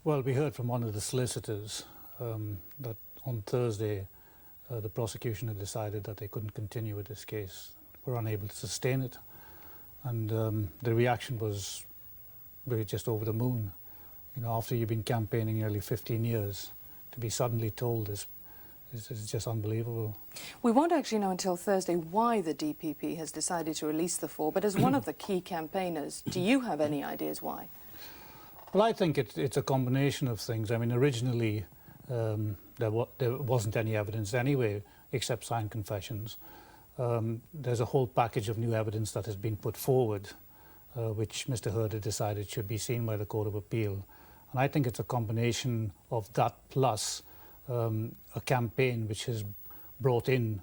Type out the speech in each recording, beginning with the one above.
Well, we heard from one of the solicitors that on Thursday the prosecution had decided that they couldn't continue with this case. Were unable to sustain it, and the reaction was really just over the moon. You know, after you've been campaigning nearly 15 years, to be suddenly told this is just unbelievable. We won't actually know until Thursday why the DPP has decided to release the four, but as one of the key campaigners, do you have any ideas why? Well, I think it's a combination of things. I mean, originally there wasn't any evidence anyway, except signed confessions. There's a whole package of new evidence that has been put forward, which Mr. Hurd had decided should be seen by the Court of Appeal. And I think it's a combination of that plus a campaign which has brought in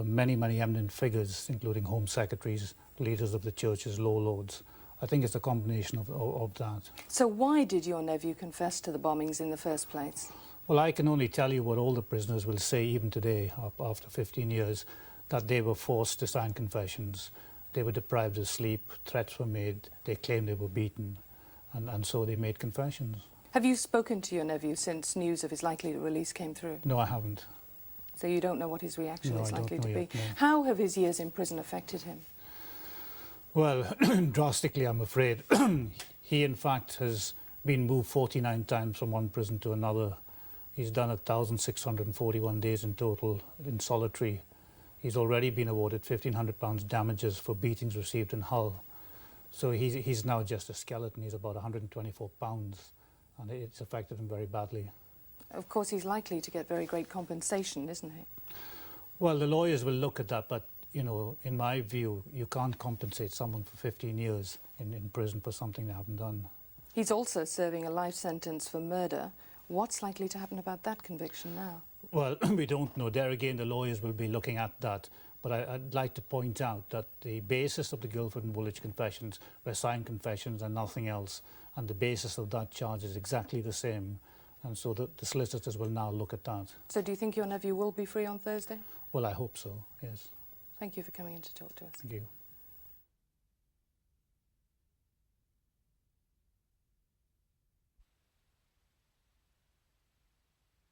many eminent figures, including Home Secretaries, leaders of the churches, law lords. I think it's a combination of that. So why did your nephew confess to the bombings in the first place? Well, I can only tell you what all the prisoners will say even today, after 15 years, that they were forced to sign confessions. They were deprived of sleep, threats were made, they claimed they were beaten, and so they made confessions. Have you spoken to your nephew since news of his likely release came through? No, I haven't. So you don't know what his reaction is likely to be? Yet, no. How have his years in prison affected him? Well, drastically, I'm afraid. He, in fact, has been moved 49 times from one prison to another. He's done 1,641 days in total in solitary. He's already been awarded £1,500 damages for beatings received in Hull. So he's now just a skeleton. He's about 124 pounds, and it's affected him very badly. Of course, he's likely to get very great compensation, isn't he? Well, the lawyers will look at that, but, you know, in my view, you can't compensate someone for 15 years in prison for something they haven't done. He's also serving a life sentence for murder. What's likely to happen about that conviction now? Well, we don't know. There again, the lawyers will be looking at that. But I'd like to point out that the basis of the Guildford and Woolwich confessions were signed confessions and nothing else. And the basis of that charge is exactly the same. And so the solicitors will now look at that. So do you think your nephew will be free on Thursday? Well, I hope so, yes. Thank you for coming in to talk to us. Thank you.